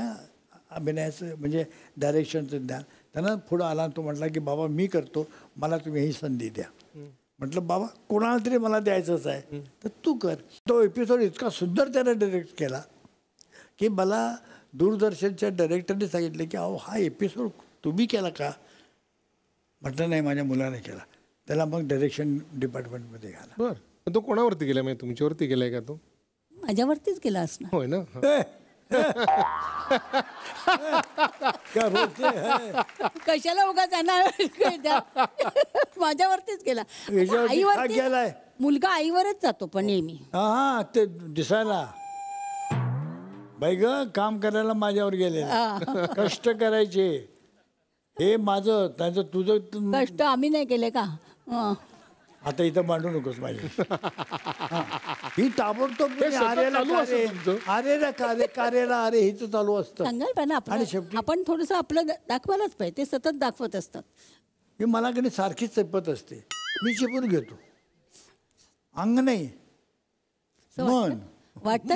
अभिनयाचं म्हणजे डायरेक्शनचं ज्ञान. त्यानं पुढं आला. तो म्हटला की बाबा मी करतो, मला तुम्ही ही संधी द्या. म्हटलं बाबा कोणाला तरी मला द्यायचंच आहे तर तू कर. तो एपिसोड इतका सुंदर त्यानं डायरेक्ट केला की मला दूरदर्शनच्या डायरेक्टरने सांगितलं की अहो हा एपिसोड तुम्ही केला का? म्हटलं नाही, माझ्या मुलाने केला. त्याला मग डायरेक्शन डिपार्टमेंटमध्ये घाला. बरं, तो कोणावरती गेला? म्हणजे तुमच्यावरती गेलाय का? तो माझ्यावरतीच गेला असणार. होय ना. कशाला उगा जाणार? माझ्यावरतीच गेला. गेलाय मुलगा आईवरच जातो पण नेहमी. हा, ते दिसायला बाई ग काम करायला माझ्यावर गेले. कष्ट करायचे हे माझं, त्याचं तुझं कष्ट आम्ही नाही केले का? आता इथं मांडू नकोस माझ्या. ही ताबडतोब कार्याला अरे हिचं चालू असतं. सांगाल पण आपण थोडंसं आपलं दाखवायलाच पाहिजे. ते सतत दाखवत असतात. ही मला कडे सारखीच चपत असते. मी चिपून घेतो. अंग नाही, मन वाटतं.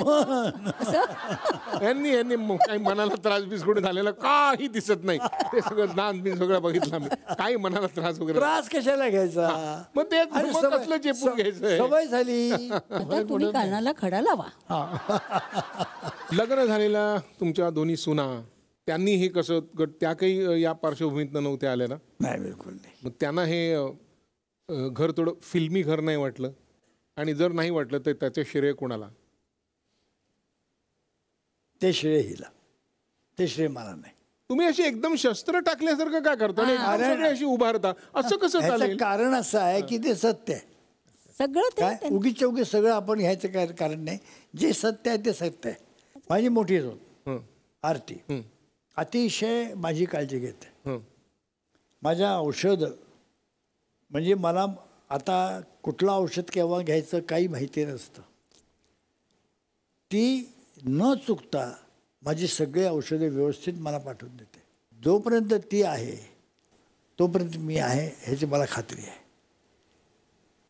यांनी काही मनाला त्रास बिस्कुट झालेला काही दिसत नाही. ते सगळं दान बिन सगळं बघितलं मी. काही मनाला त्रास वगैरे. त्रास कशाला घ्यायचा? मग ते कसलं चेपून घ्यायचं? सवय झाली. तुम्ही कानाला खडा लावा. लग्न झालेल्या तुमच्या दोन्ही सुना, त्यांनी हे कसं, त्या काही या पार्श्वभूमीतनं नव्हत्या आल्या ना? नाही, बिलकुल नाही. मग त्यांना हे घर थोडं फिल्मी घर नाही वाटलं? आणि जर नाही वाटलं तर त्याचं श्रेय कोणाला? ते श्रेय हिला, ते श्रेय मला नाही. तुम्ही अशी एकदम शस्त्र टाकल्यासारखं काय करता? अशी उभारता, असं कसं चालेल? कारण असं आहे की ते सत्य आहे सगळं. काय उगीच चौगीच सगळं आपण घ्यायचं काय कारण नाही. जे सत्य आहे ते सत्य आहे. माझी मोठी सून आरती अतिशय माझी काळजी घेते. माझ्या औषध म्हणजे मला आता कुठलं औषध केव्हा घ्यायचं काही माहिती नसतं. ती न चुकता माझी सगळी औषधे व्यवस्थित मला पाठवून देते. जोपर्यंत ती आहे तोपर्यंत मी आहे ह्याची मला खात्री आहे.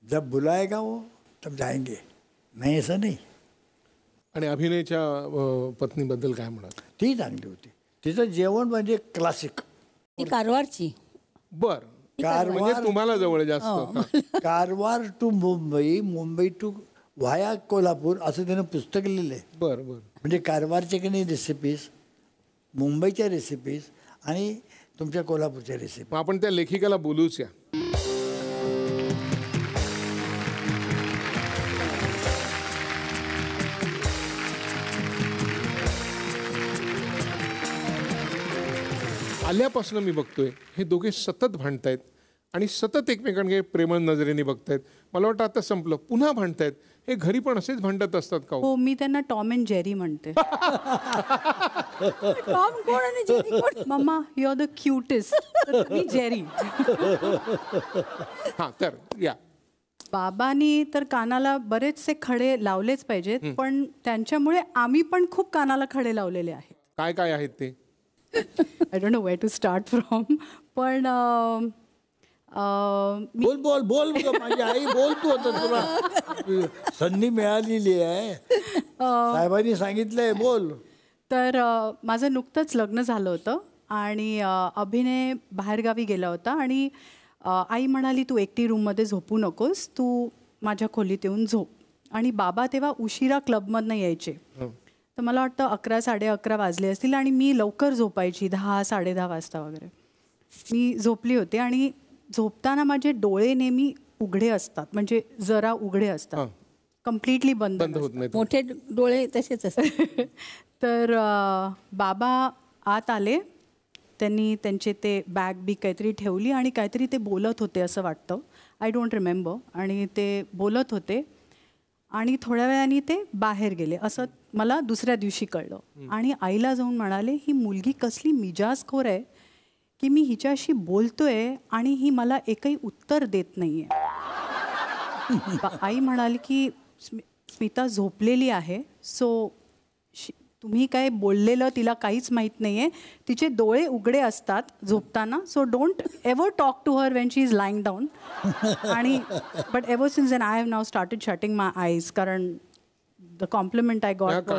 जब बुलाएगा वो तब जाएंगे, नाही असं नाही. आणि अभिनयच्या पत्नीबद्दल काय म्हणाल? ती चांगली होती. तिचं जेवण म्हणजे क्लासिक. ती कारवारची. बर, म्हणजे तुम्हाला जवळ जास्त. Karwar to Mumbai, Mumbai to via Kolhapur असं त्यानं पुस्तक लिहिलं आहे. बर बर. म्हणजे कारवारच्या की नाही रेसिपीज, मुंबईच्या रेसिपीज आणि तुमच्या कोल्हापूरच्या रेसिपी. मग आपण त्या लेखिकाला बोलूच या. आल्यापासून मी बघतोय हे दोघे सतत भांडतायत आणि सतत एकमेकांकडे प्रेमळ नजरेने बघतायत. मला वाटतं आता संपलं, पुन्हा भांडतायत. हे घरी पण असेच भांडत असतात का? हो, मी त्यांना टॉम अँड जेरी म्हणते. टॉम कोण आणि जेरी कोण? Mamma you are the cutest, मी जेरी. हा, तर या. बाबांनी तर कानाला बरेचसे खडे लावलेच पाहिजेत, पण त्यांच्यामुळे आम्ही पण खूप कानाला खडे लावलेले आहेत. काय काय आहेत ते? I don't know where to start from. पण बोल बोल बोल माझी आई बोल. तू आता तुला संधी मिळालेली आहे, साहेबांनी सांगितलंय बोल. तर माझं नुकतंच लग्न झालं होतं आणि अभिनय बाहेरगावी गेला होता आणि आई म्हणाली तू एकटी रूममध्ये झोपू नकोस, तू माझ्या खोलीत येऊन झोप. आणि बाबा तेव्हा उशिरा क्लबमधनं यायचे. तर मला वाटतं 11, 11:30 वाजले असतील आणि मी लवकर झोपायची 10, 10:30 वाजता वगैरे. मी झोपली होते आणि झोपताना माझे डोळे नेहमी उघडे असतात, म्हणजे जरा उघडे असतात, कम्प्लिटली बंद होत नाही. मोठे डोळे तसेच असतात. तर बाबा आत आले, त्यांनी त्यांचे ते बॅग बी काहीतरी ठेवली आणि काहीतरी ते बोलत होते असं वाटतं, आय डोंट रिमेंबर. आणि ते बोलत होते आणि थोड्या वेळाने ते बाहेर गेले असं मला दुसऱ्या दिवशी कळलं. आणि आईला जाऊन म्हणाले ही मुलगी कसली मिजाजखोर आहे की मी हिच्याशी बोलतोय आणि ही मला एकही उत्तर देत नाहीये. आई म्हणाली की स्मिता झोपलेली आहे, सो तुम्ही काय बोललेलं तिला काहीच माहीत नाही आहे, तिचे डोळे उघडे असतात झोपताना, so don't ever talk to her when she is lying down. आणि but ever since then I have now started shutting my eyes, कारण द कॉम्प्लिमेंट आय गॉट.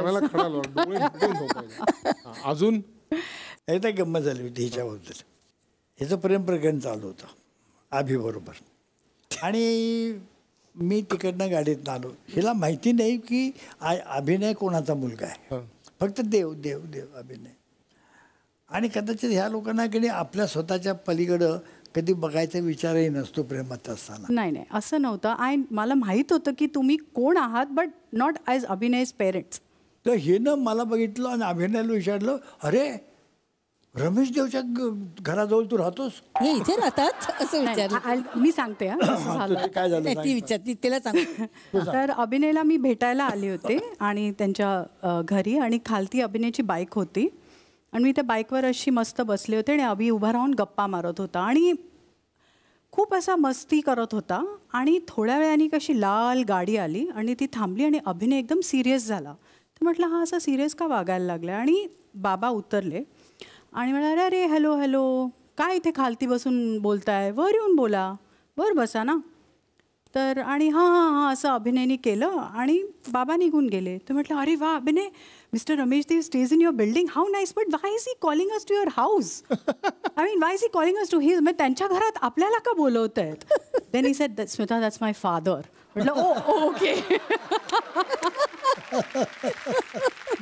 अजून एकदा गंमत झाली होती हिच्याबद्दल. हिचं प्रेम प्रकरण चालू होतं अभिबरोबर आणि मी तिकडनं गाडीत आलो. हिला माहिती नाही की अभिनय कोणाचा मुलगा आहे, फक्त देव देव देव अभिनय. आणि कदाचित ह्या लोकांना की आपल्या स्वतःच्या पलीकडं कधी बघायचा विचारही नसतो प्रेमात असताना. नाही नाही असं नव्हतं. मला माहीत होतं की तुम्ही कोण आहात, बट नॉट ॲज अभिनयज पेरेंट्स. तर हिनं मला बघितलं आणि अभिनयला विचारलं, अरे रमेश देवच्या घराजवळ तू राहतोस? हे इथे राहतात असं विचारलं. मी सांगते काय झालं ती विचारती तिला सांग. तर अभिनयला मी भेटायला आले होते आणि त्यांच्या घरी, आणि खालती अभिनयची बाईक होती आणि मी त्या बाईकवर अशी मस्त बसले होते आणि अभि उभा राहून गप्पा मारत होता आणि खूप असा मस्ती करत होता. आणि थोड्या वेळाने कशी लाल गाडी आली आणि ती थांबली आणि अभिनय एकदम सिरियस झाला. तर म्हटलं हा असा सिरियस का वागायला लागला. आणि बाबा उतरले आणि म्हणाले अरे हॅलो हॅलो, काय इथे खालती बसून बोलताय, वर येऊन बोला, वर बसा ना. तर आणि हां हां हां असं अभिनयने केलं आणि बाबा निघून गेले. तर म्हटलं अरे वा अभिनय, Mr Ramesh Dev stays in your building, how nice, but why is he calling us to your house? I mean why is he calling us to his, म्हणजे त्यांच्या घरात आपल्याला का बोलवत आहेत? Then he said Smita that's my father. म्हटलं oh okay.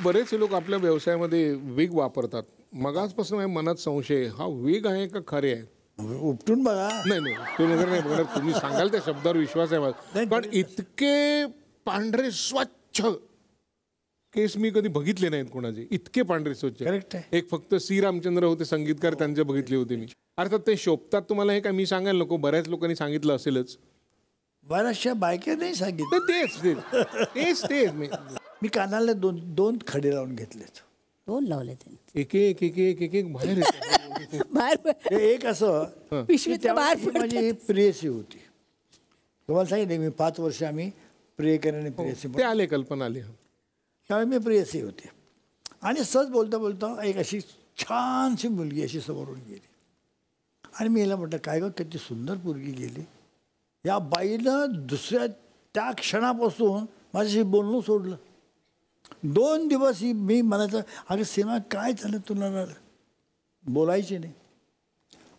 बरेचसे लोक आपल्या व्यवसायामध्ये वेग वापरतात. मगाचपासून माझ्या मनात संशय, हा वेग आहे का खरे आहे? उपटून बघा. नाही नाही ते वगैरे नाही बघणार, तुम्ही सांगाल त्या शब्दावर विश्वास आहे माझा. पण इतके पांढरे स्वच्छ केस मी कधी बघितले नाहीत कोणाचे, इतके पांढरे स्वच्छ. करेक्ट आहे. एक फक्त सी रामचंद्र होते संगीतकार, त्यांचे बघितले होते मी. अर्थात ते शोभतात तुम्हाला हे काय मी सांगायला नको, बऱ्याच लोकांनी सांगितलं असेलच. बऱ्याचशा बायका नाही सांगितलं. तेच मी कानाला दोन खडे लावून घेतलेत. 2 लावले त्यांनी. एक बाहेर बाहेर एक असं की पिशवीत तेव्हा बाहेर ही माझी प्रेयसी होती. तुम्हाला सांगितलं मी 5 वर्ष आम्ही प्रियकरी आणि प्रेयसी ते आले, कल्पना आली. त्यावेळी मी प्रेयसी होते. आणि सहज बोलता बोलता एक अशी छानशी मुलगी अशी समोरून गेली आणि मी हिला म्हटलं काय गं किती सुंदर मुलगी गेली. या बाईनं दुसऱ्या त्या क्षणापासून माझ्याशी बोलणं सोडलं. 2 दिवस ही मी म्हणायचं अगं सीमा काय झालं तुला, बोलायची नाही.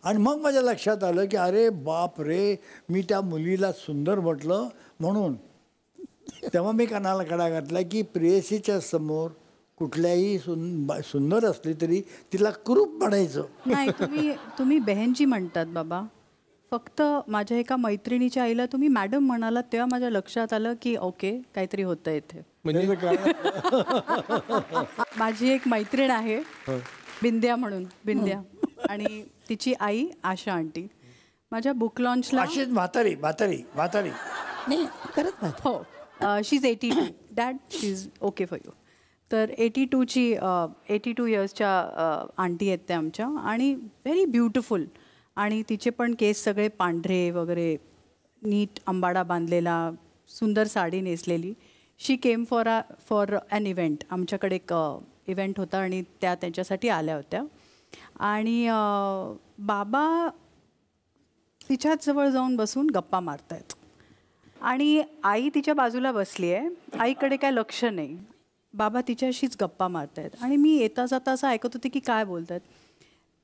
आणि मग माझ्या लक्षात आलं की अरे बाप रे, मी त्या मुलीला सुंदर म्हटलं म्हणून. तेव्हा मी कानाला कडा घातला की प्रेयसीच्या समोर कुठल्याही सुंदर असली तरी तिला कुरूप म्हणायचं नाही. तुम्ही बहनजी म्हणतात बाबा. फक्त माझ्या एका मैत्रिणीच्या आईला तुम्ही मॅडम म्हणालात तेव्हा माझ्या लक्षात आलं की ओके काहीतरी होतं इथे. म्हणजे माझी एक मैत्रीण आहे बिंद्या म्हणून, बिंद्या, आणि तिची आई आशा आंटी. माझ्या बुक लॉन्चला अशीच म्हातारी म्हातारी म्हातारी नाही करत नाही. हो, she is 82. Dad she is okay for you. तर 82 इयर्सच्या आंटी आहेत त्या आमच्या, आणि व्हेरी ब्युटिफुल. आणि तिचे पण केस सगळे पांढरे वगैरे, नीट अंबाडा बांधलेला, सुंदर साडी नेसलेली. She came for an event. आमच्याकडे एक इव्हेंट होता आणि त्या त्यांच्यासाठी आल्या होत्या. आणि बाबा तिच्याच जवळ जाऊन बसून गप्पा मारतायत आणि आई तिच्या बाजूला बसली आहे. आईकडे काय लक्ष नाही. बाबा तिच्याशीच गप्पा मारतायत आणि मी येता जाता असं ऐकत होते की काय बोलतात.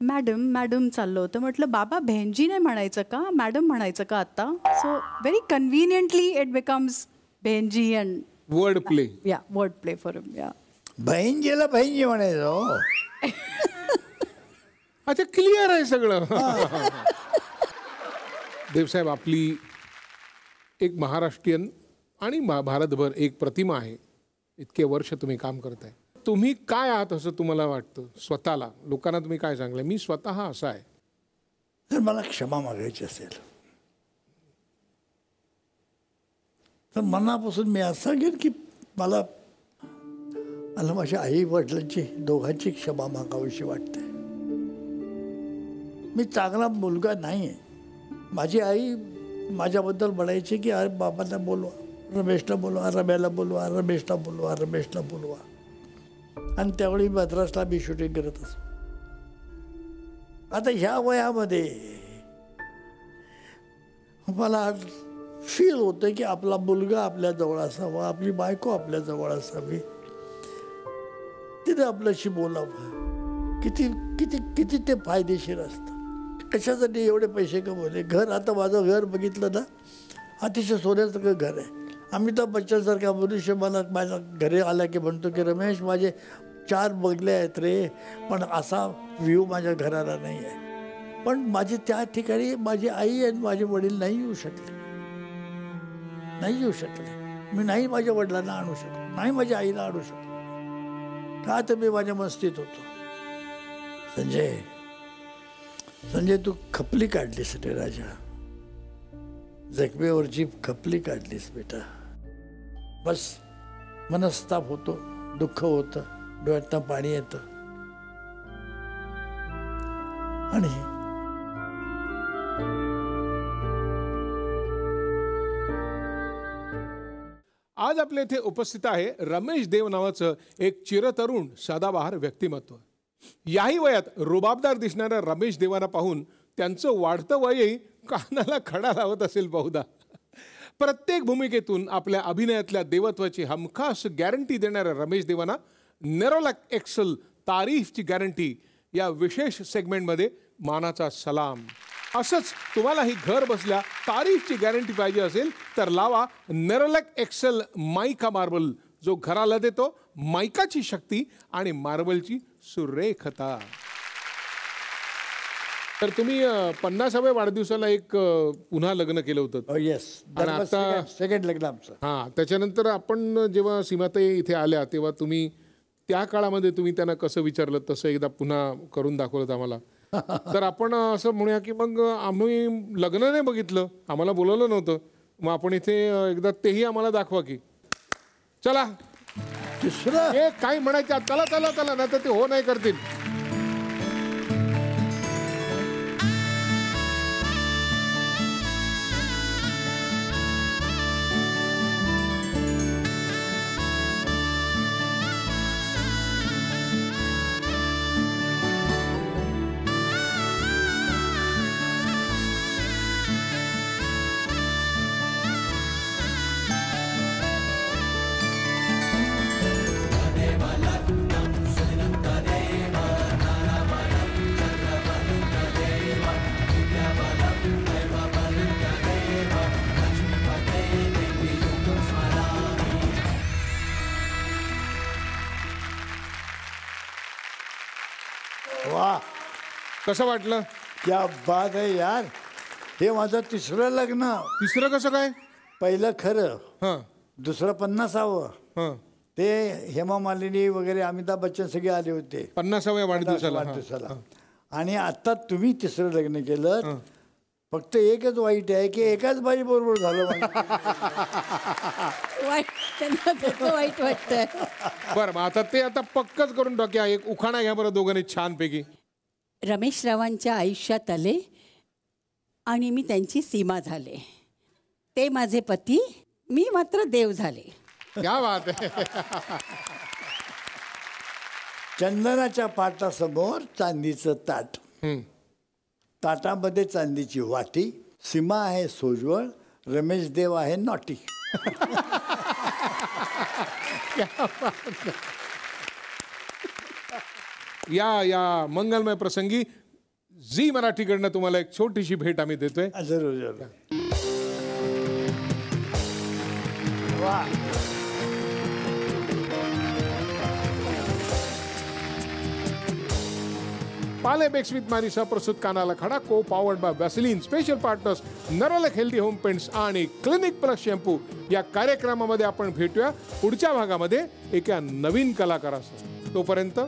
मॅडम मॅडम चाललं होतं. म्हटलं बाबा बहनजी नाही म्हणायचं का, मॅडम म्हणायचं का आत्ता. So very conveniently it becomes behenji and word play. या वर्ड प्ले फॉर या. बहीणजीला बहीणजी म्हणायचं. अच्छा, क्लिअर आहे सगळं. देवसाहेब, आपली एक महाराष्ट्रीयन आणि भारतभर एक प्रतिमा आहे. इतके वर्ष तुम्ही काम करताय. तुम्ही काय आहात असं तुम्हाला वाटतं स्वतःला? लोकांना तुम्ही काय सांगलं मी स्वतः असा आहे? जर मला क्षमा मागायची असेल तर मनापासून मी असं सांगेन की मला माझ्या आई वडिलांची दोघांची क्षमा मागावीशी वाटते. मी चांगला मुलगा नाही आहे. माझी आई माझ्याबद्दल म्हणायची की अरे बाबांना बोलवा, रमेशला बोलवा, रम्याला बोलवा, रमेशला बोलवा, रमेशला बोलवा. आणि त्यावेळी मद्रासला मी शूटिंग करत असो. आता ह्या वयामध्ये मला फील होतं की आपला मुलगा आपल्या जवळ असावा, आपली बायको आपल्या जवळ असावी, तिने आपल्याशी बोलावं. किती किती किती ते फायदेशीर असतं. कशासाठी एवढे पैसे कमवले. घर, आता माझं घर बघितलं ना, अतिशय सोन्यासारखं घर आहे. अमिताभ बच्चनसारखा मनुष्य मला माझ्या घरी आला की म्हणतो की रमेश माझे 4 बंगले आहेत रे, पण असा व्ह्यू माझ्या घराला नाही आहे. पण माझे त्या ठिकाणी माझी आई आणि माझे वडील नाही येऊ शकले. मी नाही माझ्या वडिलांना आणू शकलो, नाही माझ्या आईला आणू शकलो. का तर मी माझ्या मस्तीत होतो. संजय तू खपली काढलीस रे राजा, जखमेवरची खपली काढलीस बेटा. बस मनस्ताप होतो, दुःख होतं, डोळ्यातनं पाणी येतं. आणि आज आपल्या इथे उपस्थित आहे रमेश देव नावाचं एक चिरतरुण सदाबहार व्यक्तिमत्व. याही वयात रुबाबदार दिसणाऱ्या रमेश देवांना पाहून त्यांचं वाढतं वयही कानाला खडा लावत असेल बहुधा. प्रत्येक भूमिकेतून आपल्या अभिनयातल्या देवत्वाची हमखास गॅरंटी देणाऱ्या रमेश देवांना नेरोलॅक एक्सेल तारीफची गॅरंटी या विशेष सेगमेंटमध्ये मानाचा सलाम. असंच तुम्हालाही घर बसल्या तारीफची गॅरंटी पाहिजे असेल तर लावा नेरोलॅक एक्सेल मायका मार्बल, जो घराला देतो मायकाची शक्ती आणि मार्बलची सुरेखता. तर तुम्ही 50व्या वाढदिवसाला एक पुन्हा लग्न केलं होतं. येस, आता सेकंड लग्न आमचं. हां, त्याच्यानंतर आपण जेव्हा सीमाताई इथे आल्या तेव्हा तुम्ही त्या काळामध्ये तुम्ही त्यांना कसं विचारलं तसं एकदा पुन्हा करून दाखवलं आम्हाला. तर आपण असं म्हणूया की मग आम्ही लग्न नाही बघितलं, आम्हाला बोलवलं नव्हतं, मग आपण इथे एकदा तेही आम्हाला दाखवा की. चला तिसरं हे काय म्हणायचं, चला चला चला, नाही तर ते हो नाही करतील. वा, कसं वाटलं? क्या बात आहे यार. हे माझं 3रं लग्न. तिसरं कसं काय? पहिलं खरं, हां 2रं 50व. हां ते हेमा मालिनी वगैरे अमिताभ बच्चन सगळे आले होते 50व्या वाढदिवसाला. वाढदिवसाला. आणि आता तुम्ही 3रं लग्न केलं. फक्त एकच वाईट आहे की एकाच बाई बरोबर झालं माझं. वाईट त्यांना त्याचं वाईट वाटतंय. बरं, मग आता ते आता पक्कच करून टाकूया. एक उखाणा घ्या बरं दोघांनी छानपैकी. रमेश रावांच्या आयुष्यात आले आणि मी त्यांची सीमा झाले. ते माझे पती, मी मात्र देव झाले. क्या बात आहे. चंदनाच्या पाटासमोर चांदीचं ताट. ताटामध्ये चांदीची वाटी. सीमा आहे सोजवळ, रमेश देव आहे नॉटी. या मंगलमय प्रसंगी झी मराठीकडनं तुम्हाला एक छोटीशी भेट आम्ही देतोय. जरूर जरूर. वा. पाले बेक्स विथ मारिसा प्रस्तुत Kanala Khada co powered by Vaseline. Special partners Nerolac healthy home paints आणि क्लिनिक प्लस शॅम्पू. या कार्यक्रमामध्ये आपण भेटूया पुढच्या भागामध्ये एका नवीन कलाकारासह. तोपर्यंत